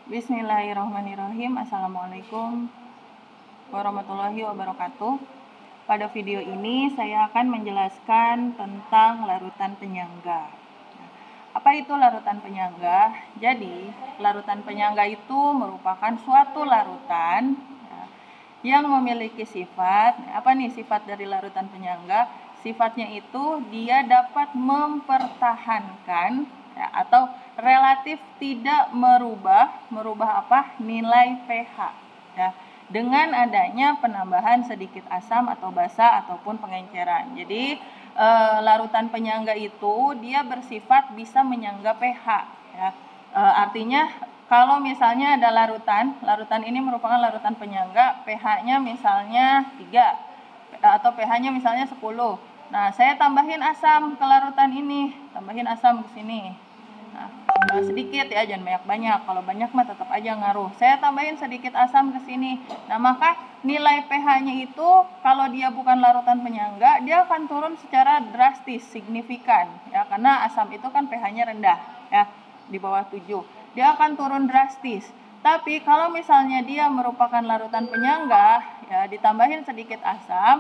Bismillahirrahmanirrahim. Assalamualaikum warahmatullahi wabarakatuh. Pada video ini saya akan menjelaskan tentang larutan penyangga. Apa itu larutan penyangga? Jadi, larutan penyangga itu merupakan suatu larutan yang memiliki sifat. Apa nih sifat dari larutan penyangga? Sifatnya itu dia dapat mempertahankan atau relatif tidak merubah apa? Nilai pH ya, dengan adanya penambahan sedikit asam atau basa ataupun pengenceran. Jadi larutan penyangga itu dia bersifat bisa menyangga pH ya. Artinya kalau misalnya ada larutan ini merupakan larutan penyangga, pH-nya misalnya 3 atau pH-nya misalnya 10. Nah, saya tambahin asam ke larutan ini, tambahin asam ke sini. Nah, sedikit ya, jangan banyak-banyak. Kalau banyak mah tetap aja ngaruh. Saya tambahin sedikit asam ke sini. Nah, maka nilai pH-nya itu kalau dia bukan larutan penyangga, dia akan turun secara drastis, signifikan ya, karena asam itu kan pH-nya rendah ya, di bawah 7. Dia akan turun drastis. Tapi kalau misalnya dia merupakan larutan penyangga ya, ditambahin sedikit asam,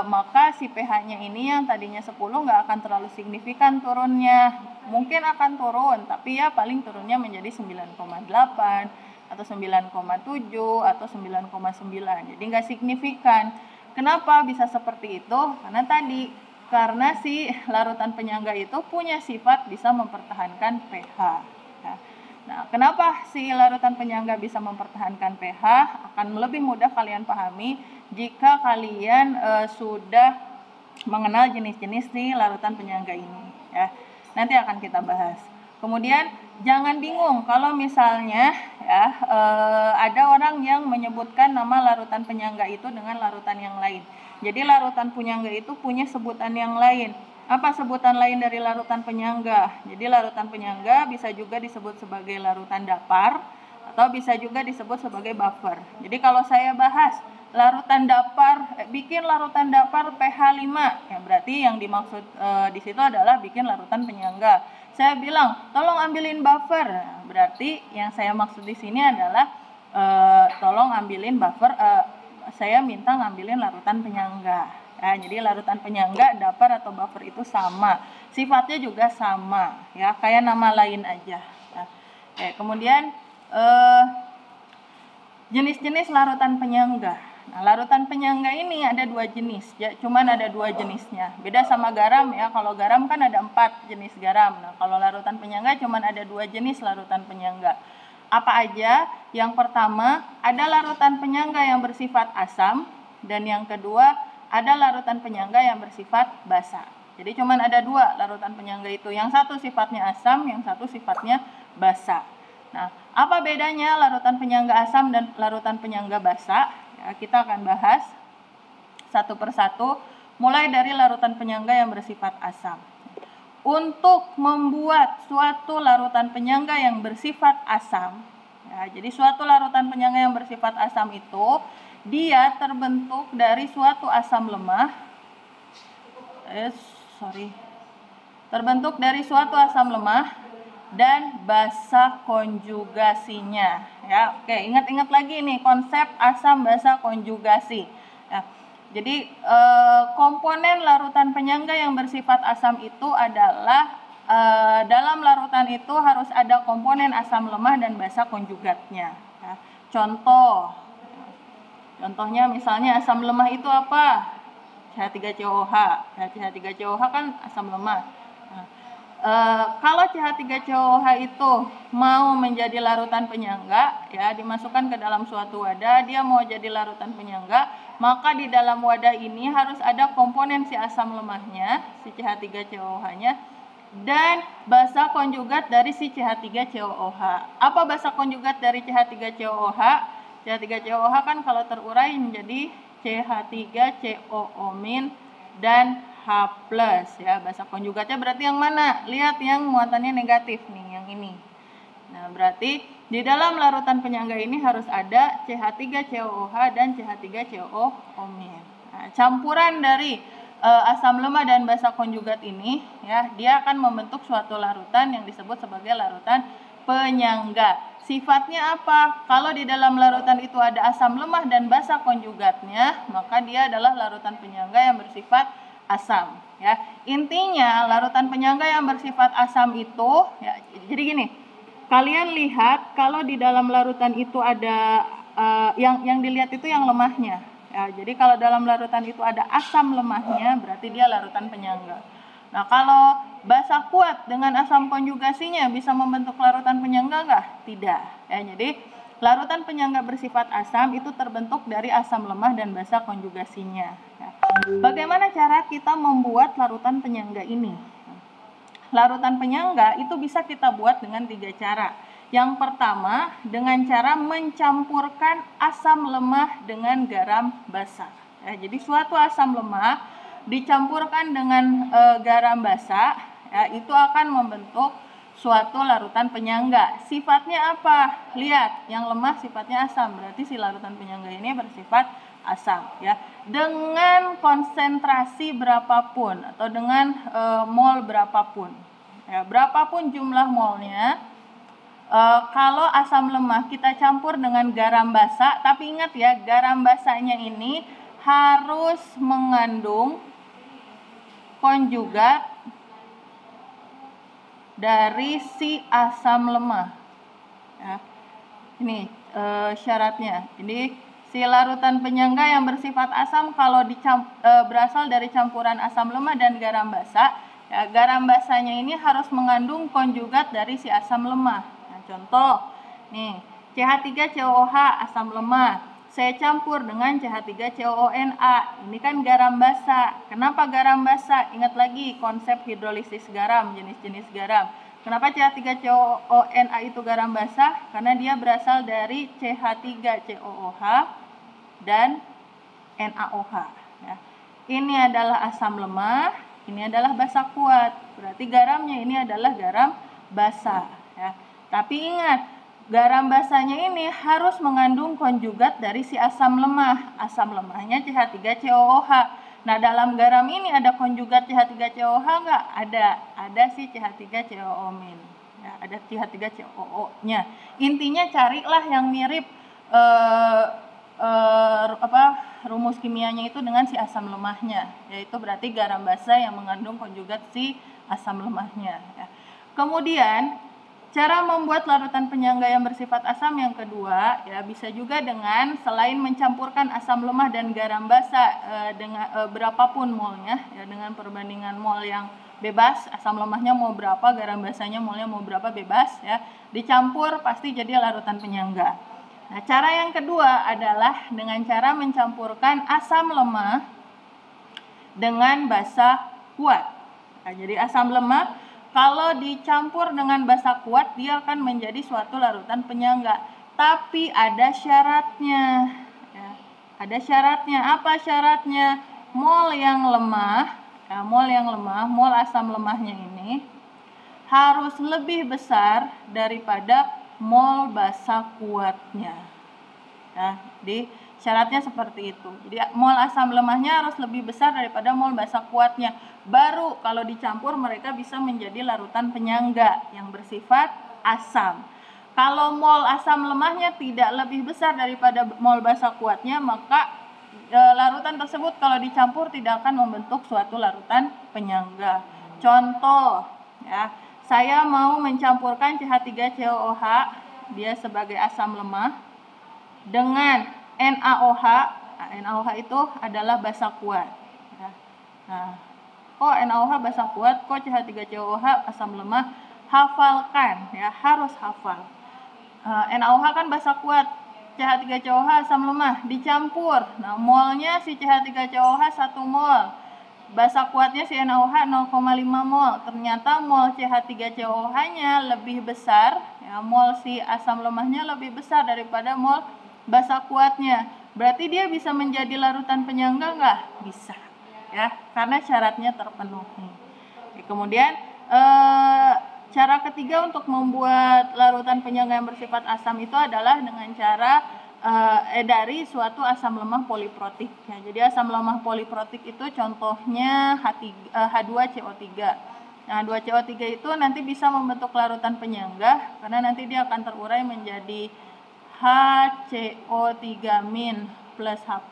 maka si pH-nya ini yang tadinya 10 nggak akan terlalu signifikan turunnya. Mungkin akan turun, tapi ya paling turunnya menjadi 9,8 atau 9,7 atau 9,9. Jadi nggak signifikan. Kenapa bisa seperti itu? Karena si larutan penyangga itu punya sifat bisa mempertahankan pH. Nah, kenapa si larutan penyangga bisa mempertahankan pH? Akan lebih mudah kalian pahami jika kalian sudah mengenal jenis-jenis si larutan penyangga ini ya. Nanti akan kita bahas. Kemudian jangan bingung kalau misalnya ya ada orang yang menyebutkan nama larutan penyangga itu dengan larutan yang lain. Jadi larutan penyangga itu punya sebutan yang lain. Apa sebutan lain dari larutan penyangga? Jadi larutan penyangga bisa juga disebut sebagai larutan dapar atau bisa juga disebut sebagai buffer. Jadi kalau saya bahas larutan dapar, bikin larutan dapar pH 5, ya berarti yang dimaksud di situ adalah bikin larutan penyangga. Saya bilang, tolong ambilin buffer, berarti yang saya maksud di sini adalah tolong ambilin buffer, saya minta ngambilin larutan penyangga. Ya, jadi larutan penyangga, dapar atau buffer itu sama, sifatnya juga sama, ya kayak nama lain aja. Ya. Kemudian jenis-jenis larutan penyangga. Nah, larutan penyangga ini ada 2 jenis, ya, cuman ada 2 jenisnya. Beda sama garam ya, kalau garam kan ada 4 jenis garam. Nah, kalau larutan penyangga cuman ada 2 jenis larutan penyangga. Apa aja? Yang pertama, ada larutan penyangga yang bersifat asam, dan yang kedua, ada larutan penyangga yang bersifat basa. Jadi cuman ada 2 larutan penyangga itu. Yang satu sifatnya asam, yang satu sifatnya basa. Nah, apa bedanya larutan penyangga asam dan larutan penyangga basa? Ya, kita akan bahas satu persatu, mulai dari larutan penyangga yang bersifat asam. Untuk membuat suatu larutan penyangga yang bersifat asam, ya, jadi suatu larutan penyangga yang bersifat asam itu dia terbentuk dari suatu asam lemah, terbentuk dari suatu asam lemah dan basa konjugasinya. Ya, oke, ingat-ingat lagi nih konsep asam basa konjugasi. Ya, jadi komponen larutan penyangga yang bersifat asam itu adalah dalam larutan itu harus ada komponen asam lemah dan basa konjugatnya. Ya, Contohnya misalnya asam lemah itu apa? CH3COH. CH3COH kan asam lemah. Nah, kalau CH3COH itu mau menjadi larutan penyangga, ya dimasukkan ke dalam suatu wadah, dia mau jadi larutan penyangga, maka di dalam wadah ini harus ada komponen si asam lemahnya, si CH3COH-nya, dan basa konjugat dari si CH3COOH. Apa basa konjugat dari CH3COOH? CH3COOH kan kalau terurai menjadi CH3COO- dan H+, ya. Basa konjugatnya berarti yang mana? Lihat yang muatannya negatif nih, yang ini. Nah, berarti di dalam larutan penyangga ini harus ada CH3COOH dan CH3COO-. Nah, campuran dari asam lemah dan basa konjugat ini ya, dia akan membentuk suatu larutan yang disebut sebagai larutan penyangga. Sifatnya apa? Kalau di dalam larutan itu ada asam lemah dan basa konjugatnya, maka dia adalah larutan penyangga yang bersifat asam. Ya, intinya larutan penyangga yang bersifat asam itu, ya, jadi gini, kalian lihat kalau di dalam larutan itu ada yang dilihat itu yang lemahnya. Ya, jadi kalau dalam larutan itu ada asam lemahnya, berarti dia larutan penyangga. Nah, kalau basa kuat dengan asam konjugasinya bisa membentuk larutan penyangga nggak? Tidak. Ya, jadi larutan penyangga bersifat asam itu terbentuk dari asam lemah dan basa konjugasinya. Ya. Bagaimana cara kita membuat larutan penyangga ini? Larutan penyangga itu bisa kita buat dengan 3 cara. Yang pertama, dengan cara mencampurkan asam lemah dengan garam basa. Ya, jadi suatu asam lemah dicampurkan dengan garam basa, ya, itu akan membentuk suatu larutan penyangga. Sifatnya apa? Lihat, yang lemah sifatnya asam, berarti si larutan penyangga ini bersifat asam, ya. Dengan konsentrasi berapapun atau dengan mol berapapun, ya, berapapun jumlah molnya. Kalau asam lemah kita campur dengan garam basa, tapi ingat ya, garam basanya ini harus mengandung konjugat dari si asam lemah. Ya. Ini syaratnya. Jadi si larutan penyangga yang bersifat asam kalau berasal dari campuran asam lemah dan garam basa, ya, garam basanya ini harus mengandung konjugat dari si asam lemah. Nah, contoh, nih CH3COOH asam lemah. Saya campur dengan CH3COONA. Ini kan garam basa. Kenapa garam basa? Ingat lagi konsep hidrolisis garam, jenis-jenis garam. Kenapa CH3COONA itu garam basa? Karena dia berasal dari CH3COOH dan NaOH. Ya. Ini adalah asam lemah, ini adalah basa kuat. Berarti garamnya ini adalah garam basa. Ya. Tapi ingat, garam basanya ini harus mengandung konjugat dari si asam lemah. Asam lemahnya CH3COOH. Nah, dalam garam ini ada konjugat CH3COOH nggak? Ada si CH3COO-. Ya, ada CH3COO-nya. Intinya carilah yang mirip rumus kimianya itu dengan si asam lemahnya. Yaitu berarti garam basa yang mengandung konjugat si asam lemahnya. Ya. Kemudian cara membuat larutan penyangga yang bersifat asam yang kedua, ya, bisa juga dengan selain mencampurkan asam lemah dan garam basa dengan berapapun molnya, ya, dengan perbandingan mol yang bebas, asam lemahnya mau berapa, garam basanya molnya mau berapa, bebas, ya, dicampur pasti jadi larutan penyangga. Nah, cara yang kedua adalah dengan cara mencampurkan asam lemah dengan basa kuat. Nah, jadi asam lemah kalau dicampur dengan basa kuat, dia akan menjadi suatu larutan penyangga. Tapi ada syaratnya. Ya, ada syaratnya. Apa syaratnya? Mol yang lemah, ya, mol asam lemahnya ini harus lebih besar daripada mol basa kuatnya. Nah, di syaratnya seperti itu. Jadi mol asam lemahnya harus lebih besar daripada mol basa kuatnya. Baru kalau dicampur mereka bisa menjadi larutan penyangga yang bersifat asam. Kalau mol asam lemahnya tidak lebih besar daripada mol basa kuatnya, maka larutan tersebut kalau dicampur tidak akan membentuk suatu larutan penyangga. Contoh, ya, saya mau mencampurkan CH3COOH, dia sebagai asam lemah, dengan NaOH. Nah, NaOH itu adalah basa kuat. Ya. Nah, kok NaOH basa kuat, kok CH3COOH asam lemah? Hafalkan, ya, harus hafal. NaOH kan basa kuat, CH3COOH asam lemah, dicampur. Nah, molnya si CH3COOH 1 mol. Basa kuatnya si NaOH 0,5 mol. Ternyata mol CH3COOH-nya lebih besar, ya, mol si asam lemahnya lebih besar daripada mol basa kuatnya. Berarti dia bisa menjadi larutan penyangga nggak? Bisa. Ya, karena syaratnya terpenuhi. Kemudian cara ketiga untuk membuat larutan penyangga yang bersifat asam itu adalah dengan cara dari suatu asam lemah poliprotik. Ya, jadi asam lemah poliprotik itu contohnya H2CO3. Nah, 2CO3 itu nanti bisa membentuk larutan penyangga karena nanti dia akan terurai menjadi HCO3- plus H+,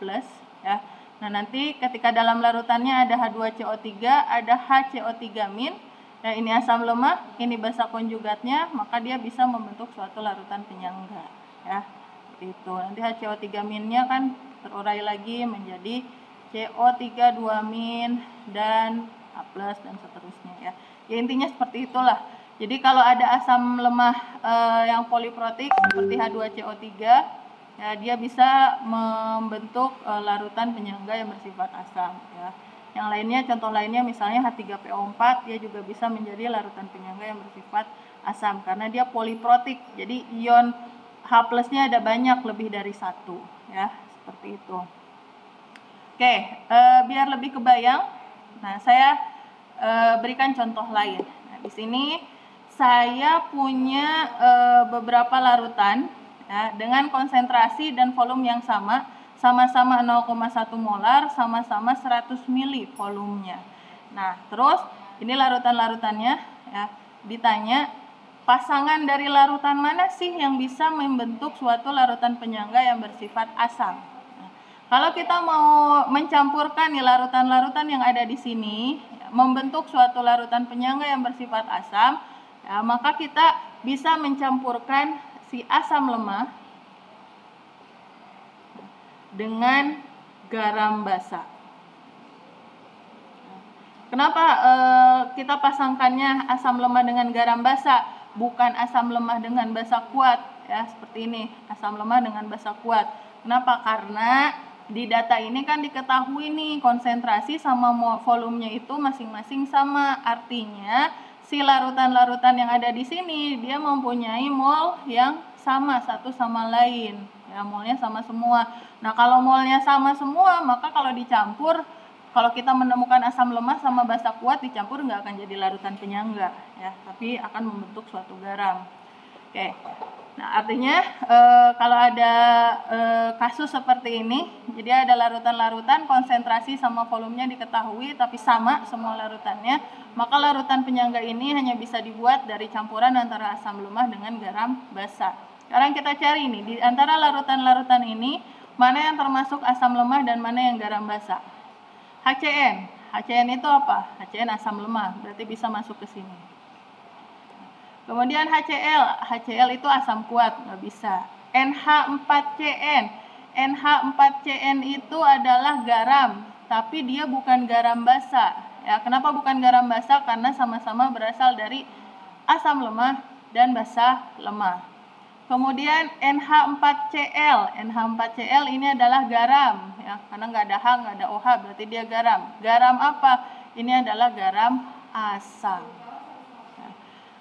ya. Nah, nanti ketika dalam larutannya ada H2CO3, ada HCO3-. Nah, ini asam lemah, ini basa konjugatnya, maka dia bisa membentuk suatu larutan penyangga, ya. Seperti itu. Nanti HCO3-nya kan terurai lagi menjadi CO3 2- dan H+ dan seterusnya, ya. Ya, intinya seperti itulah. Jadi kalau ada asam lemah yang poliprotik seperti H2CO3, ya, dia bisa membentuk larutan penyangga yang bersifat asam, ya. Yang lainnya, contoh lainnya misalnya H3PO4, dia juga bisa menjadi larutan penyangga yang bersifat asam karena dia poliprotik. Jadi ion H+-nya ada banyak, lebih dari satu, ya, seperti itu. Oke, biar lebih kebayang, nah saya berikan contoh lain. Nah, di sini saya punya beberapa larutan, ya, dengan konsentrasi dan volume yang sama-sama 0,1 molar, sama-sama 100 mili volumenya. Nah, terus ini larutan-larutannya, ya, ditanya pasangan dari larutan mana sih yang bisa membentuk suatu larutan penyangga yang bersifat asam. Nah, kalau kita mau mencampurkan nih larutan-larutan yang ada di sini, ya, membentuk suatu larutan penyangga yang bersifat asam, ya, maka kita bisa mencampurkan si asam lemah dengan garam basa. Kenapa kita pasangkannya asam lemah dengan garam basa, bukan asam lemah dengan basa kuat, ya, seperti ini, asam lemah dengan basa kuat. Kenapa? Karena di data ini kan diketahui nih konsentrasi sama volumenya itu masing-masing sama. Artinya si larutan-larutan yang ada di sini dia mempunyai mol yang sama satu sama lain. Ya, molnya sama semua. Nah, kalau molnya sama semua, maka kalau dicampur, kalau kita menemukan asam lemah sama basa kuat dicampur nggak akan jadi larutan penyangga, ya, tapi akan membentuk suatu garam. Oke. Nah, artinya kalau ada kasus seperti ini, jadi ada larutan-larutan konsentrasi sama volumenya diketahui tapi sama semua larutannya, maka larutan penyangga ini hanya bisa dibuat dari campuran antara asam lemah dengan garam basa. Sekarang kita cari nih, di antara larutan-larutan ini mana yang termasuk asam lemah dan mana yang garam basa. HCN. HCN itu apa? HCN asam lemah, berarti bisa masuk ke sini. Kemudian HCl. HCl itu asam kuat, nggak bisa. NH4CN. NH4CN itu adalah garam, tapi dia bukan garam basa. Ya, kenapa bukan garam basa? Karena sama-sama berasal dari asam lemah dan basa lemah. Kemudian NH4Cl. NH4Cl ini adalah garam, ya, karena nggak ada H, nggak ada OH, berarti dia garam. Garam apa? Ini adalah garam asam. Nah,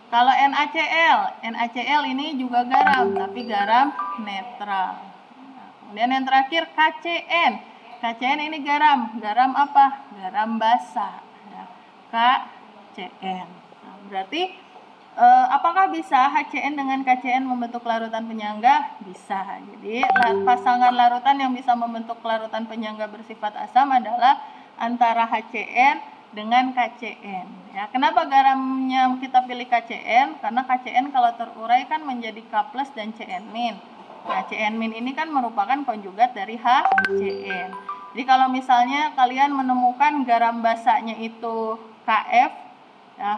kalau NaCl, NaCl ini juga garam, tapi garam netral. Nah, kemudian yang terakhir KCN. KCN ini garam. Garam apa? Garam basa. Ya, KCN. Nah, berarti apakah bisa HCN dengan KCN membentuk larutan penyangga? Bisa. Jadi pasangan larutan yang bisa membentuk larutan penyangga bersifat asam adalah antara HCN dengan KCN. Ya, kenapa garamnya kita pilih KCN? Karena KCN kalau terurai kan menjadi K+ dan CN-. Nah, CN- ini kan merupakan konjugat dari HCN. Jadi kalau misalnya kalian menemukan garam basanya itu KF, ya,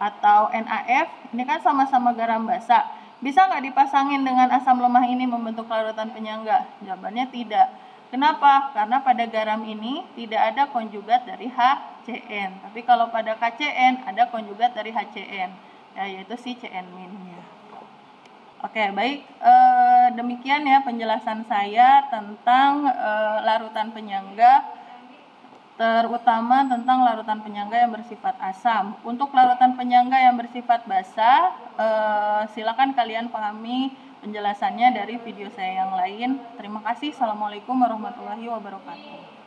atau NaF, ini kan sama-sama garam basa. Bisa nggak dipasangin dengan asam lemah ini membentuk larutan penyangga? Jawabannya tidak. Kenapa? Karena pada garam ini tidak ada konjugat dari HCN. Tapi kalau pada KCN ada konjugat dari HCN, ya, yaitu si CN-nya. Oke, baik. Demikian ya penjelasan saya tentang larutan penyangga, terutama tentang larutan penyangga yang bersifat asam. Untuk larutan penyangga yang bersifat basa, silakan kalian pahami penjelasannya dari video saya yang lain. Terima kasih. Assalamualaikum warahmatullahi wabarakatuh.